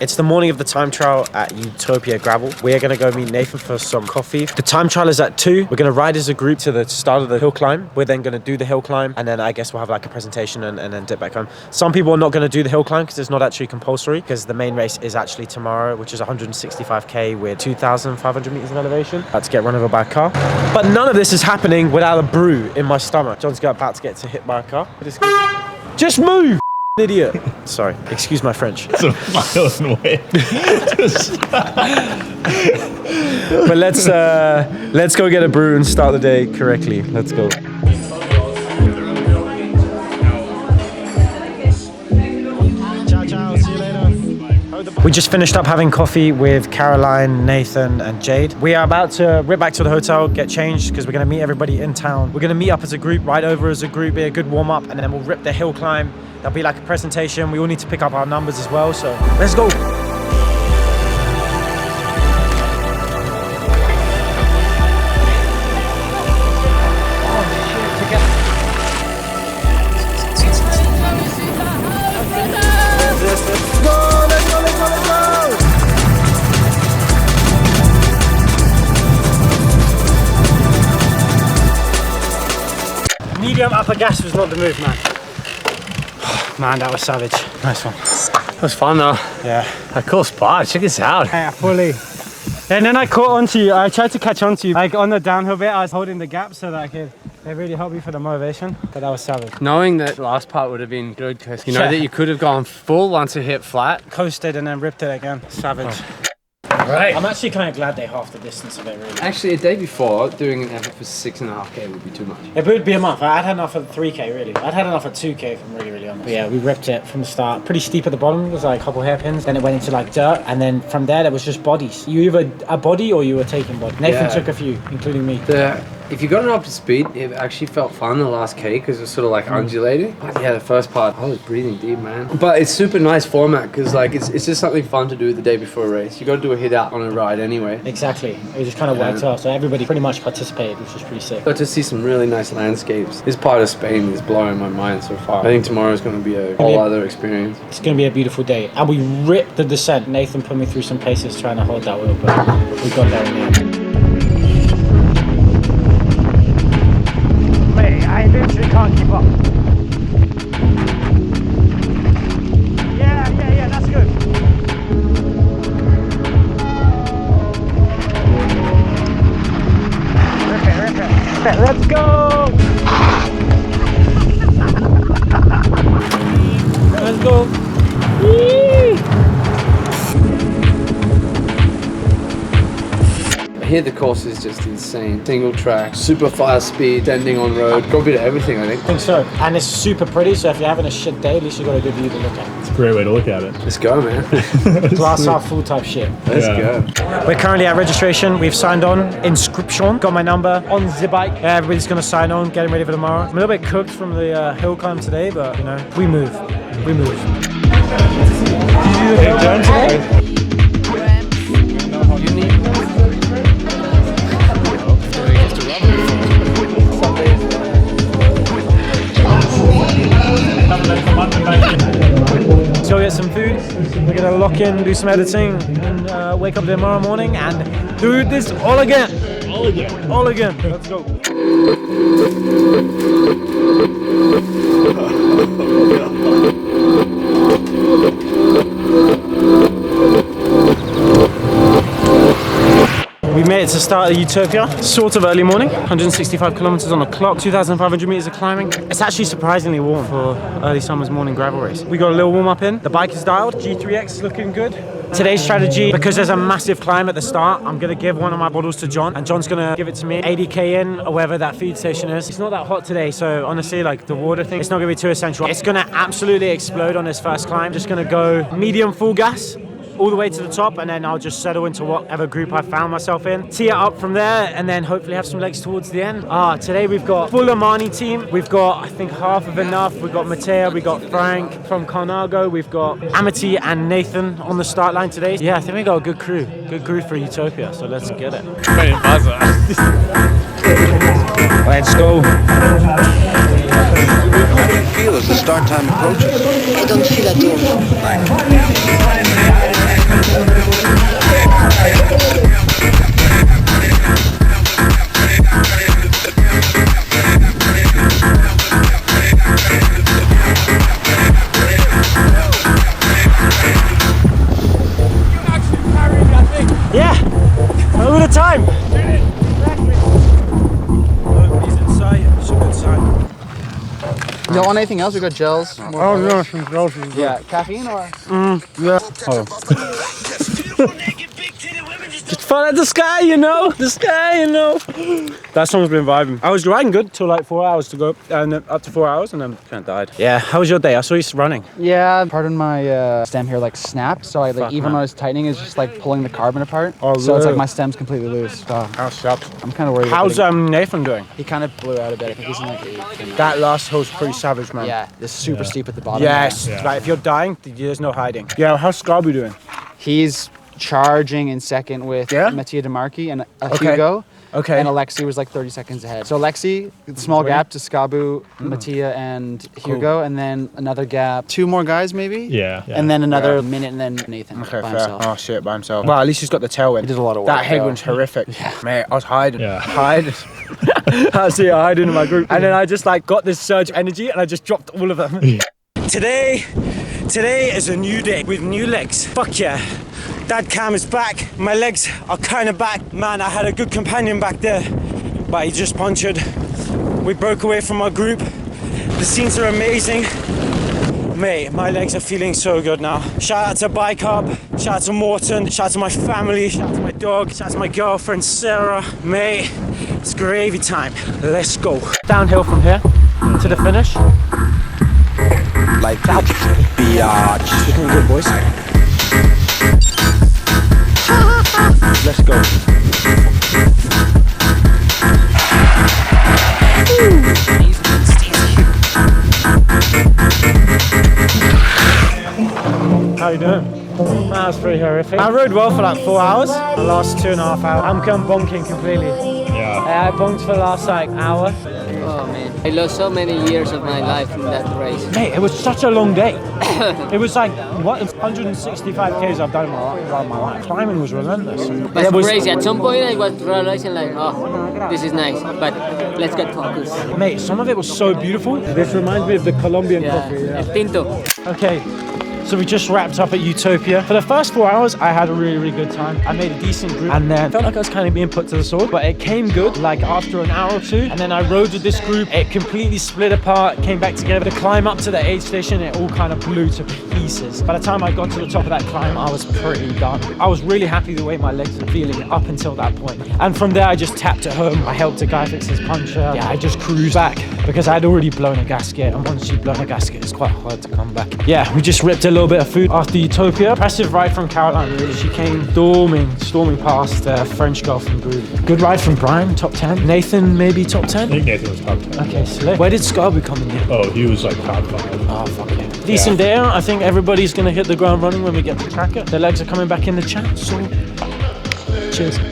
It's the morning of the time trial at Utopia Gravel. We are going to go meet Nathan for some coffee. The time trial is at 2. We're going to ride as a group to the start of the hill climb. We're then going to do the hill climb, and then I guess we'll have like a presentation and then dip back home. Some people are not going to do the hill climb because it's not actually compulsory, because the main race is actually tomorrow, which is 165k with 2,500 meters of elevation. Let's get run over by a car. But none of this is happening without a brew in my stomach. John's about to get hit by a car. Just move! Idiot. Sorry, excuse my French. It's a violent way. But let's go get a brew and start the day correctly. Let's go. Ciao, ciao. See you later. We just finished up having coffee with Caroline, Nathan, and Jade. We are about to rip back to the hotel, get changed, because we're going to meet everybody in town. We're going to meet up as a group, ride over as a group, be a good warm up, and then we'll rip the hill climb. There'll be like a presentation. We all need to pick up our numbers as well, so let's go. Medium upper gas was not the move, man. Man, that was savage. Nice one. That was fun though. Yeah. A cool spot. Check this out. Yeah, fully. And then I caught onto you. I tried to catch onto you. Like on the downhill bit, I was holding the gap so that it really helped me for the motivation. But that was savage. Knowing that last part would have been good because you know that you could have gone full once it hit flat. Coasted and then ripped it again. Savage. Oh. Right. I'm actually kind of glad they halved the distance of it, really. Actually, a day before, doing an effort for 6.5k would be too much. It would be a month. I'd had enough at 3k, really. I'd had enough at 2k, if I'm really honest. But yeah, we ripped it from the start. Pretty steep at the bottom. It was like a couple hairpins. Then it went into like dirt. And then from there, there was just bodies. You either a body or you were taking body. Nathan took a few, including me. If you got it up to speed, it actually felt fun the last K because it was sort of like undulating. But yeah, the first part, I was breathing deep, man. But it's super nice format because like it's just something fun to do the day before a race. You got to do a hit out on a ride anyway. Exactly. It just kind of worked out. So everybody pretty much participated, which was pretty sick. Got to see some really nice landscapes. This part of Spain is blowing my mind so far. I think tomorrow is going to be a whole other experience. It's going to be a beautiful day. And we ripped the descent. Nathan put me through some paces trying to hold that wheel, but we got there in the end. I literally can't keep up. Yeah, that's good. Rip it. Let's go! Let's go. Yee! Here the course is just insane. Single track, super fast speed, bending on road, got a bit of everything I think. I think so. And it's super pretty, so if you're having a shit day, at least you've got a good view to look at. It's a great way to look at it. Let's go, man. Glass half full type shit. Let's go. We're currently at registration. We've signed on. Inscription. Got my number on the bike. Everybody's going to sign on, getting ready for tomorrow. I'm a little bit cooked from the hill climb today, but you know, we move. We move. Did you do the hill climb today? So we'll get some food, we're gonna lock in, do some editing, and wake up tomorrow morning and do this all again. All again. Let's go. We made it to start of Utopia, sort of early morning, 165 kilometers on the clock, 2,500 meters of climbing. It's actually surprisingly warm for early summer's morning gravel race. We got a little warm up in, the bike is dialed, G3X is looking good. Today's strategy, because there's a massive climb at the start, I'm gonna give one of my bottles to John, and John's gonna give it to me, 80k in, or wherever that feed station is. It's not that hot today, so honestly, like the water thing, it's not gonna be too essential. It's gonna absolutely explode on this first climb. Just gonna go medium full gas, all the way to the top, and then I'll just settle into whatever group I found myself in. Tee it up from there, and then hopefully have some legs towards the end. Today we've got full Amity team. We've got, I think, half of enough. We've got Matteo, we've got Frank from Colnago, we've got Amity and Nathan on the start line today. Yeah, I think we got a good crew for Utopia, so let's get it. Baza. Let's go. How do you feel as the start time approaches? I don't feel at all. You don't want anything else? We got gels. Oh no, some gels is good. Yeah, caffeine or? Yeah. Oh. Just follow the sky, you know? The sky, you know? That song's been vibing. I was riding good till like 4 hours to go, and then up to 4 hours, and then kind of died. Yeah, how was your day? I saw you running. Yeah, part of my stem here like snapped, so I like Fuck, even man. when I was tightening, it's just like pulling the carbon apart. Oh, so it's like really? my stem's completely loose. So That sucks. I'm kind of worried. How's about Nathan doing? He kind of blew out a bit. I think he's in like 8th. That last hill's pretty savage, man. Yeah, it's super steep at the bottom. Yes, Yeah. like if you're dying, there's no hiding. Yeah, how's Scarby doing? He's charging in second with Yeah? Mattia DeMarchi and Okay. Hugo. Okay. And Alexi was like 30 seconds ahead. So Alexi, small gap to Skabu, Mattia, and Hugo, and then another gap. 2 more guys maybe? Yeah. And then another minute, and then Nathan Okay, by fair. himself. Oh shit, by himself. Well, at least he's got the tailwind. He did a lot of That work, headwind's though. horrific. Mate, I was hiding. Yeah. Hiding. I see it hiding in my group. And then I just like got this surge of energy and I just dropped all of them. Today is a new day with new legs. Fuck yeah. Dad cam is back. My legs are kind of back. Man, I had a good companion back there, but he just punctured. We broke away from our group. The scenes are amazing. Mate, my legs are feeling so good now. Shout out to Bike Up, shout out to Morton, shout out to my family, shout out to my dog, shout out to my girlfriend Sarah. Mate, it's gravy time. Let's go. Downhill from here to the finish. Like that. Biatch. Looking good, boys. Let's go. How you doing? That was pretty horrific. I rode well for like 4 hours. The last 2.5 hours. I'm kind of bonking completely. Yeah. I bonked for the last like hour. Oh man, I lost so many years of my life in that race. Mate, it was such a long day. It was like, what, 165 Ks I've done in my life. Climbing was relentless. But it's crazy. At some point I was realizing like, oh, this is nice, but let's get focused. Mate, some of it was so beautiful. This reminds me of the Colombian coffee. El Tinto. Okay, so we just wrapped up at Utopia. For the first 4 hours, I had a really, really good time. I made a decent group, and then felt like I was kind of being put to the sword, but it came good, like after an hour or two. And then I rode with this group. It completely split apart, came back together. The climb up to the aid station, it all kind of blew to pieces. By the time I got to the top of that climb, I was pretty done. I was really happy the way my legs were feeling up until that point. And from there, I just tapped it home. I helped a guy fix his puncture. Yeah, I just cruised back because I'd already blown a gasket. And once you've blown a gasket, it's quite hard to come back. Yeah, we just ripped a little bit of food after Utopia. Impressive ride from Caroline, really. She came storming past the French girl from Brood. Good ride from Brian, top 10. Nathan, maybe top 10? I think Nathan was top 10. Okay, slick. Where did Scarby come in? Oh, he was like top 5. Oh, fuck yeah. Decent day out. I think everybody's going to hit the ground running when we get to Cracker. The legs are coming back in the chat, so cheers.